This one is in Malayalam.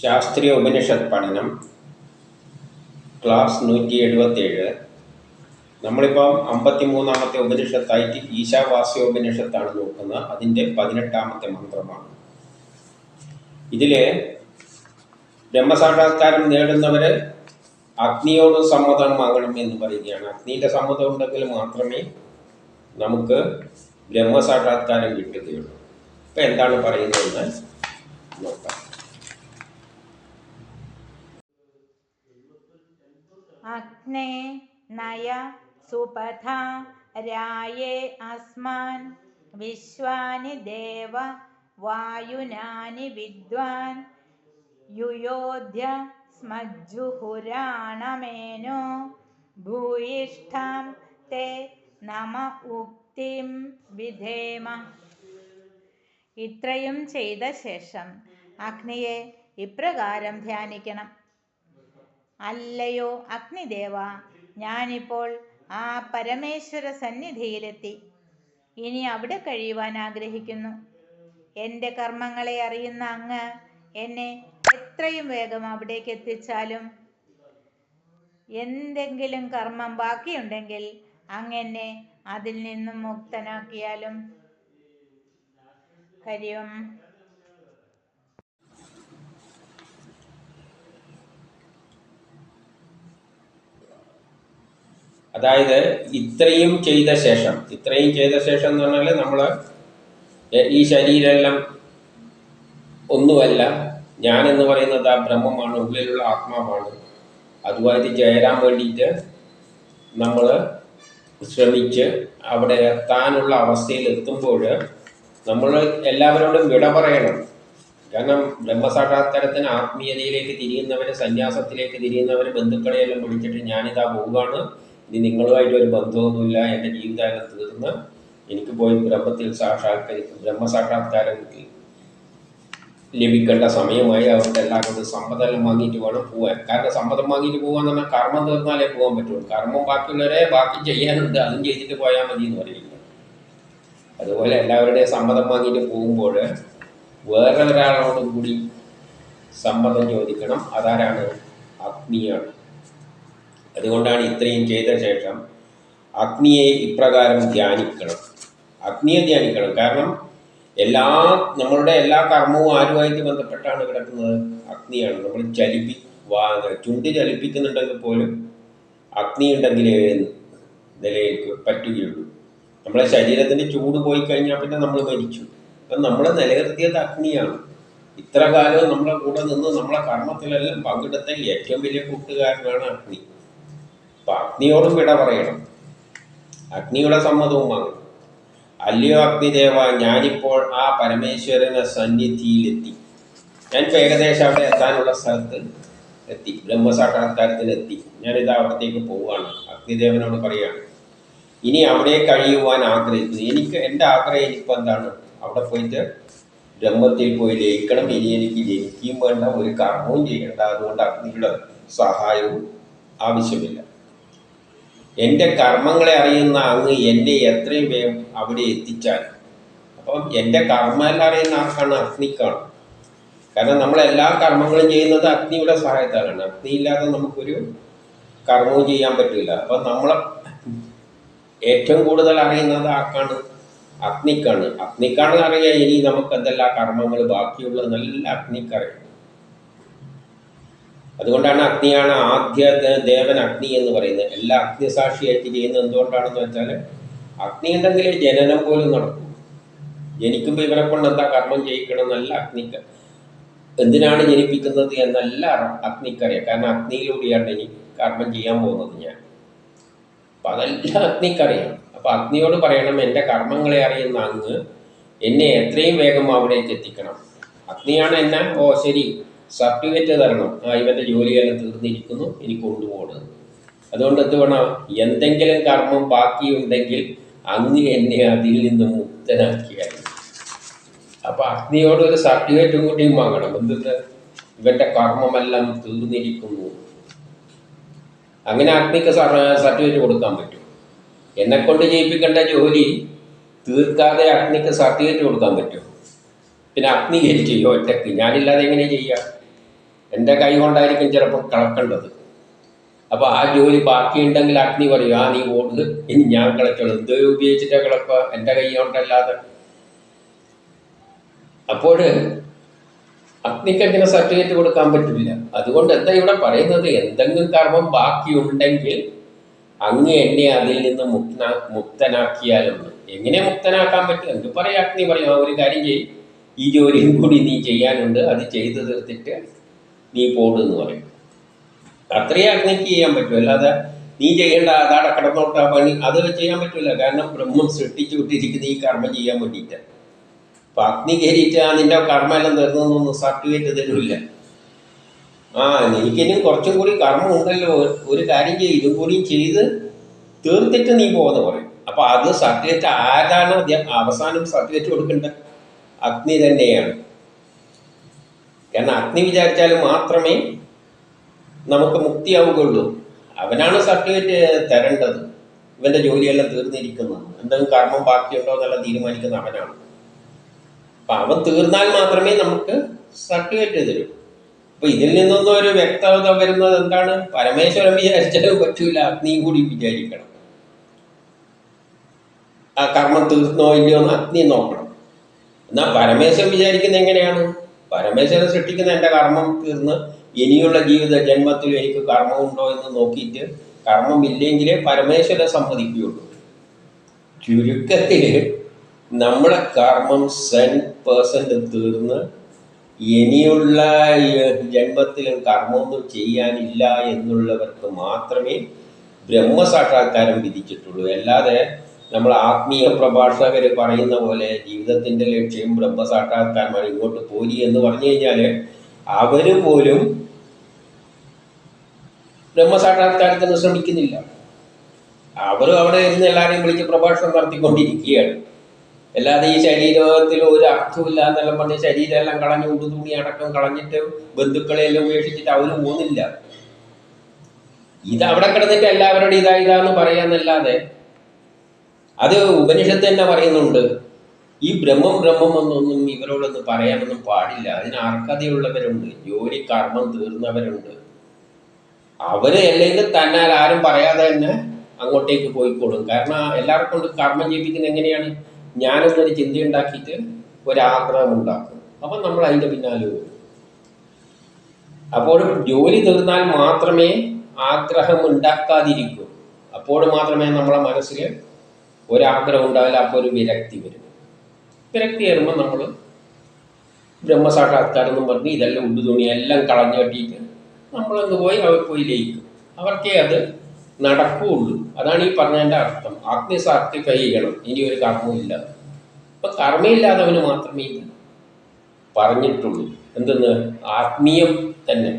ശാസ്ത്രീയ ഉപനിഷത്ത് പഠനം ക്ലാസ് 177. നമ്മളിപ്പം 53ാമത്തെ ഉപനിഷത്തായിട്ട് ഈശാവാസ്യോപനിഷത്താണ് നോക്കുന്നത്. അതിൻ്റെ 18ാമത്തെ മന്ത്രമാണ്. ഇതിൽ ബ്രഹ്മസാക്ഷാത്കാരം നേടുന്നവർ അഗ്നിയോട് സമ്മതം വാങ്ങണം എന്ന് പറയുകയാണ്. അഗ്നിയുടെ സമ്മതം ഉണ്ടെങ്കിൽ മാത്രമേ നമുക്ക് ബ്രഹ്മസാക്ഷാത്കാരം കിട്ടുകയുള്ളൂ. ഇപ്പം എന്താണ് പറയുന്നതെന്ന് നോക്കാം. അഗ്നേ നയ സുപഥാ രായേ അസ്മാൻ വിശ്വാനി ദേവ വായുനാനി വിദ്വാൻ യുയോധ്യ സ്മജ്ജുഹുരാണമേനോ ഭൂയിഷ്ഠാം തേ നമ ഉക്തിം വിധേമ. ഇത്രയും ചെയ്ത ശേഷം അഗ്നിയെ ഇപ്രകാരം ധ്യാനിക്കണം. അല്ലയോ അഗ്നിദേവ, ഞാനിപ്പോൾ ആ പരമേശ്വര സന്നിധിയിലെത്തി. ഇനി അവിടെ കഴിയുവാൻ ആഗ്രഹിക്കുന്നു. എൻ്റെ കർമ്മങ്ങളെ അറിയുന്ന അങ്ങ് എന്നെ എത്രയും വേഗം അവിടേക്ക് എത്തിച്ചാലും എന്തെങ്കിലും കർമ്മം ബാക്കിയുണ്ടെങ്കിൽ അങ്ങ് എന്നെ അതിൽ നിന്നും മുക്തനാക്കിയാലും. ഹരിം. അതായത് ഇത്രയും ചെയ്ത ശേഷം എന്ന് പറഞ്ഞാൽ നമ്മൾ ഈ ശരീരമെല്ലാം ഒന്നുമല്ല, ഞാനെന്ന് പറയുന്നത് ആ ബ്രഹ്മമാണ്, ഉള്ളിലുള്ള ആത്മാവാണ്. അതുമായിട്ട് ചേരാൻ വേണ്ടിയിട്ട് നമ്മൾ ശ്രമിച്ച് അവിടെ എത്താനുള്ള അവസ്ഥയിൽ എത്തുമ്പോൾ നമ്മൾ എല്ലാവരോടും വിട പറയണം. കാരണം ബ്രഹ്മസാക്ഷാത്കാരത്തിന് ആത്മീയതയിലേക്ക് തിരിയുന്നവർ, സന്യാസത്തിലേക്ക് തിരിയുന്നവർ ബന്ധുക്കളെയെല്ലാം വിളിച്ചിട്ട് ഞാനിതാ പോവുകയാണ്, ഇനി നിങ്ങളുമായിട്ട് ഒരു ബന്ധമൊന്നുമില്ല, എൻ്റെ ജീവിതകാലം തീർന്ന് എനിക്ക് പോയി ബ്രഹ്മസാക്ഷാത്കാരം ലഭിക്കേണ്ട സമയമായി. അവർക്ക് എല്ലാവരോടും സമ്മതം വാങ്ങിയിട്ട് വേണം പോകാൻ. കാരണം സമ്മതം വാങ്ങിയിട്ട് പോകാന്ന് പറഞ്ഞാൽ കർമ്മം തീർന്നാലേ പോകാൻ പറ്റുള്ളൂ. കർമ്മം ബാക്കിയുള്ളവരെ ബാക്കി ചെയ്യാനുണ്ട്, അതും ചെയ്തിട്ട് പോയാൽ മതി എന്ന് പറയില്ല. അതുപോലെ എല്ലാവരുടെയും സമ്മതം വാങ്ങിയിട്ട് പോകുമ്പോൾ വേറെ ഒരാളോടും കൂടി സമ്മതം ചോദിക്കണം. അതാരാണ്? അഗ്നിയാണ്. അതുകൊണ്ടാണ് ഇത്രയും ചെയ്ത ശേഷം അഗ്നിയെ ഇപ്രകാരം ധ്യാനിക്കണം. അഗ്നിയെ ധ്യാനിക്കണം. കാരണം നമ്മളുടെ എല്ലാ കർമ്മവും ആരുമായിട്ട് ബന്ധപ്പെട്ടാണ് കിടക്കുന്നത്? അഗ്നിയാണ്. നമ്മൾ ചുണ്ട് ചലിപ്പിക്കുന്നുണ്ടെങ്കിൽ പോലും അഗ്നി ഉണ്ടെങ്കിലേ നിലയിലേക്ക് പറ്റുകയുള്ളൂ. നമ്മളെ ശരീരത്തിൻ്റെ ചൂട് പോയി കഴിഞ്ഞാൽ പിന്നെ നമ്മൾ മരിച്ചു. അപ്പം നമ്മൾ നിലനിർത്തിയത് അഗ്നിയാണ്. ഇത്ര കാലം നമ്മളെ കൂടെ നിന്ന് നമ്മളെ കർമ്മത്തിലെല്ലാം പങ്കെടുത്ത ഏറ്റവും വലിയ കൂട്ടുകാരനാണ് അഗ്നി. അപ്പം അഗ്നിയോടും വിട പറയണം, അഗ്നിയുടെ സമ്മതവും വാങ്ങണം. അല്ലയോ അഗ്നിദേവ, ഞാനിപ്പോൾ ആ പരമേശ്വരന സന്നിധിയിലെത്തി. ഞാനിപ്പോൾ ഏകദേശം അവിടെ എത്താനുള്ള സ്ഥലത്ത് എത്തി, ബ്രഹ്മസാക്ഷാത്കാരത്തിലെത്തി. ഞാനിതാ അവിടത്തേക്ക് പോവുകയാണ്. അഗ്നിദേവനോട് പറയുകയാണ്, ഇനി അവിടെ കഴിയുവാൻ ആഗ്രഹിക്കുന്നു. എൻ്റെ ആഗ്രഹം ഇനിയിപ്പോൾ എന്താണ്? അവിടെ പോയിട്ട് ബ്രഹ്മത്തിൽ പോയി ലയിക്കണം. ഇനി എനിക്ക് ജനിക്കുകയും വേണ്ട, ഒരു കർമ്മവും ചെയ്യേണ്ട. അതുകൊണ്ട് അഗ്നിയുടെ സഹായവും ആവശ്യമില്ല. എൻ്റെ കർമ്മങ്ങളെ അറിയുന്ന അങ്ങ് എന്നെ എത്രയും വേഗം അവിടെ എത്തിച്ചാൽ. അപ്പം എൻ്റെ കർമ്മമെല്ലാം അറിയുന്ന ആർക്കാണ്? അഗ്നിക്കാണ്. കാരണം നമ്മളെല്ലാ കർമ്മങ്ങളും ചെയ്യുന്നത് അഗ്നിയുടെ സഹായത്താലാണ്. അഗ്നി ഇല്ലാതെ നമുക്കൊരു കർമ്മവും ചെയ്യാൻ പറ്റില്ല. അപ്പം നമ്മളെ ഏറ്റവും കൂടുതൽ അറിയുന്നത് ആർക്കാണ്? അഗ്നിക്കാണ്. അഗ്നിക്കാണ് അറിയാം ഇനി നമുക്ക് എന്തെല്ലാം കർമ്മങ്ങൾ ബാക്കിയുള്ളത് നല്ല അഗ്നിക്കറിയാം. അതുകൊണ്ടാണ് അഗ്നിയാണ് ആദ്യ ദേവൻ അഗ്നി എന്ന് പറയുന്നത്. എല്ലാ അഗ്നിസാക്ഷിയായിട്ട് ചെയ്യുന്നത് എന്തുകൊണ്ടാണെന്ന് വെച്ചാൽ അഗ്നി ഉണ്ടെങ്കിൽ ജനനം പോലും നടക്കും. ജനിക്കുമ്പോൾ ഇവരെ കൊണ്ട് എന്താ കർമ്മം ചെയ്യിക്കണം എന്നല്ല അഗ്നിക്ക്, എന്തിനാണ് ജനിപ്പിക്കുന്നത് എന്നല്ല അഗ്നിക്കറിയാം. കാരണം അഗ്നിയിലൂടെയാണ് എനിക്ക് കർമ്മം ചെയ്യാൻ പോകുന്നത് ഞാൻ. അപ്പം അതെല്ലാം അഗ്നിക്കറിയാം. അപ്പം അഗ്നിയോട് പറയണം, എൻ്റെ കർമ്മങ്ങളെ അറിയുന്ന അങ്ങ് എന്നെ എത്രയും വേഗം അവിടേക്ക് എത്തിക്കണം. അഗ്നിയാണ് എന്നെ ശരി സർട്ടിഫിക്കറ്റ് തരണം, ഇവൻ്റെ ജോലിയെല്ലാം തീർന്നിരിക്കുന്നു, ഇനി കൊണ്ടുപോകണം. അതുകൊണ്ട് എന്ത് വേണം? എന്തെങ്കിലും കർമ്മം ബാക്കിയുണ്ടെങ്കിൽ അങ്ങ് എന്നെ അതിൽ നിന്ന് മുക്തനാക്കിയാൽ. അപ്പം അഗ്നിയോട് ഒരു സർട്ടിഫിക്കറ്റും കൂടിയും വാങ്ങണം. എന്തെന്ന്? ഇവൻ്റെ കർമ്മമെല്ലാം തീർന്നിരിക്കുന്നു. അങ്ങനെ അഗ്നിക്ക് സർട്ടിഫിക്കറ്റ് കൊടുക്കാൻ പറ്റും. എന്നെക്കൊണ്ട് ചെയ്യിപ്പിക്കേണ്ട ജോലി തീർക്കാതെ അഗ്നിക്ക് സർട്ടിഫിക്കറ്റ് കൊടുക്കാൻ പറ്റും? പിന്നെ അഗ്നി ചെയ്യും ഒറ്റയ്ക്ക്, ഞാനില്ലാതെ എങ്ങനെ ചെയ്യാം? എൻ്റെ കൈ കൊണ്ടായിരിക്കും ചിലപ്പോൾ കളക്കേണ്ടത്. അപ്പോൾ ആ ജോലി ബാക്കിയുണ്ടെങ്കിൽ അഗ്നി പറയും, ആ നീ ഓട്, ഇനി ഞാൻ കളച്ചോളൂ. എന്ത് ഉപയോഗിച്ചിട്ടാണ് കളക്കുക? എൻ്റെ കൈ കൊണ്ടല്ലാതെ. അപ്പോൾ അഗ്നിക്ക് അങ്ങനെ സർട്ടിഫിക്കറ്റ് കൊടുക്കാൻ പറ്റില്ല. അതുകൊണ്ട് എന്താ ഇവിടെ പറയുന്നത്? എന്തെങ്കിലും കർമ്മം ബാക്കിയുണ്ടെങ്കിൽ അങ്ങ് എന്നെ അതിൽ നിന്ന് മുക്തനാക്കിയാലുണ്ട്. എങ്ങനെ മുക്തനാക്കാൻ പറ്റും? എന്ത് പറയാം? അഗ്നി പറയും, ആ ഒരു കാര്യം ചെയ്യും, ഈ ജോലിയും കൂടി നീ ചെയ്യാനുണ്ട്, അത് ചെയ്തു തീർത്തിട്ട് നീ പോടുന്ന് പറയും. അത്രയേ അഗ്നിക്ക് ചെയ്യാൻ പറ്റൂ. അല്ലാതെ നീ ചെയ്യേണ്ട അതാടെ കിടന്നോട്ട പണി അത് ചെയ്യാൻ പറ്റില്ല. കാരണം ബ്രഹ്മം സൃഷ്ടിച്ചു വിട്ടിരിക്കുന്ന ഈ കർമ്മം ചെയ്യാൻ വേണ്ടിയിട്ടാണ്. അപ്പം അഗ്നി കയറിയിട്ട് നിന്റെ കർമ്മമെല്ലാം തീർന്നൊന്നും സർട്ടിഫിക്കറ്റ് തരില്ല. എനിക്കിനും കുറച്ചും കൂടി കർമ്മം ഉണ്ടല്ലോ, ഒരു കാര്യം ചെയ്യും, ഇതും കൂടിയും ചെയ്ത് തീർത്തിട്ട് നീ പോകുന്ന പറയും. അപ്പം അത് സർട്ടിഫിക്കറ്റ് ആരാണ് അവസാനം സർട്ടിഫിക്കറ്റ് കൊടുക്കേണ്ടത്? അഗ്നി തന്നെയാണ്. കാരണം അഗ്നി വിചാരിച്ചാൽ മാത്രമേ നമുക്ക് മുക്തിയാവുകയുള്ളൂ. അവനാണ് സർട്ടിഫിക്കറ്റ് തരേണ്ടത്. ഇവൻ്റെ ജോലിയെല്ലാം തീർന്നിരിക്കുന്നത്, എന്തെങ്കിലും കർമ്മം ബാക്കിയുണ്ടോ എന്നെല്ലാം തീരുമാനിക്കുന്ന അവനാണ്. അപ്പം അവൻ തീർന്നാൽ മാത്രമേ നമുക്ക് സർട്ടിഫിക്കറ്റ് തരൂ. അപ്പം ഇതിൽ നിന്നൊന്നും ഒരു വ്യക്തത വരുന്നത് എന്താണ്? പരമേശ്വരൻ വിചാരിച്ചാലും പറ്റൂല, അഗ്നിയും കൂടി വിചാരിക്കണം. ആ കർമ്മം തീർന്നോ ഇല്ലയോ എന്ന് അഗ്നി നോക്കണം. എന്നാൽ പരമേശ്വരൻ വിചാരിക്കുന്നത് എങ്ങനെയാണ്? പരമേശ്വരൻ സൃഷ്ടിക്കുന്ന എൻ്റെ കർമ്മം തീർന്ന് ഇനിയുള്ള ജീവിത ജന്മത്തിൽ എനിക്ക് കർമ്മമുണ്ടോ എന്ന് നോക്കിയിട്ട് കർമ്മമില്ലെങ്കിലേ പരമേശ്വരൻ സമ്മതിക്കുകയുള്ളൂ. ചുരുക്കത്തിൽ നമ്മളെ കർമ്മം 100% തീർന്ന് ഇനിയുള്ള ജന്മത്തിലും കർമ്മമൊന്നും ചെയ്യാനില്ല എന്നുള്ളവർക്ക് മാത്രമേ ബ്രഹ്മസാക്ഷാത്കാരം വിധിച്ചിട്ടുള്ളൂ. അല്ലാതെ നമ്മൾ ആത്മീയ പ്രഭാഷകർ പറയുന്ന പോലെ ജീവിതത്തിൻ്റെ ലക്ഷ്യം ബ്രഹ്മസാക്ഷാത്കാരമാണ്, ഇങ്ങോട്ട് പോരി എന്ന് പറഞ്ഞു കഴിഞ്ഞാൽ അവർ പോലും ബ്രഹ്മസാക്ഷാത്കാരത്തിന് ശ്രമിക്കുന്നില്ല. അവരും അവിടെ ഇരുന്ന് എല്ലാവരെയും വിളിച്ച് പ്രഭാഷണം നടത്തിക്കൊണ്ടിരിക്കുകയാണ്. അല്ലാതെ ഈ ശരീരത്തിൽ ഒരു അർത്ഥമില്ല എന്നെല്ലാം പറഞ്ഞ് ശരീരമെല്ലാം കളഞ്ഞ് ഉടുതുണി അടക്കം കളഞ്ഞിട്ട് ബന്ധുക്കളെല്ലാം ഉപേക്ഷിച്ചിട്ട് അവർ പോകുന്നില്ല. ഇത് അവിടെ കിടന്നിട്ട് എല്ലാവരോടും ഇതാന്ന് പറയാന്നല്ലാതെ, അത് ഉപനിഷത്ത് തന്നെ പറയുന്നുണ്ട്, ഈ ബ്രഹ്മം എന്നൊന്നും ഇവരോടൊന്നും പറയാനൊന്നും പാടില്ല. അതിന് അർഹതയുള്ളവരുണ്ട്, ജോലി കർമ്മം തീർന്നവരുണ്ട്. അവര് അല്ലെങ്കിൽ തന്നെ ആരും പറയാതെ തന്നെ അങ്ങോട്ടേക്ക് പോയിക്കോളും. കാരണം എല്ലാവർക്കും കൊണ്ട് കർമ്മം ചെയ്യിപ്പിക്കുന്നത് എങ്ങനെയാണ്? ഞാനൊന്നൊരു ചിന്തയുണ്ടാക്കിയിട്ട് ഒരാഗ്രഹം ഉണ്ടാക്കും, അപ്പം നമ്മൾ അതിൻ്റെ പിന്നാലെ പോകും. അപ്പോൾ ജോലി തീർന്നാൽ മാത്രമേ ആഗ്രഹം ഉണ്ടാക്കാതിരിക്കൂ. അപ്പോൾ മാത്രമേ നമ്മളെ മനസ്സിൽ ഒരാഗ്രഹം ഉണ്ടാവില്ല. അപ്പോൾ ഒരു വിരക്തി വരും. വിരക്തി വരുമ്പോൾ നമ്മൾ ബ്രഹ്മസാക്ഷാത്കാരം എന്നും പറഞ്ഞ് ഇതെല്ലാം ഉടുതുണി എല്ലാം കളഞ്ഞു കെട്ടിയിട്ട് നമ്മളങ്ങ് പോയി അവർ പോയി ലയിക്കും. അവർക്കേ അത് നടക്കുകയുള്ളൂ. അതാണ് ഈ പറഞ്ഞതിൻ്റെ അർത്ഥം. അഗ്നി സർട്ടിഫൈ ചെയ്യണം, ഇനി ഒരു കർമ്മവും ഇല്ല. അപ്പം കർമ്മയില്ലാത്തവന് മാത്രമേ ഇത് പറഞ്ഞിട്ടുള്ളൂ. എന്തെന്ന്? ആത്മീയം തന്നെ.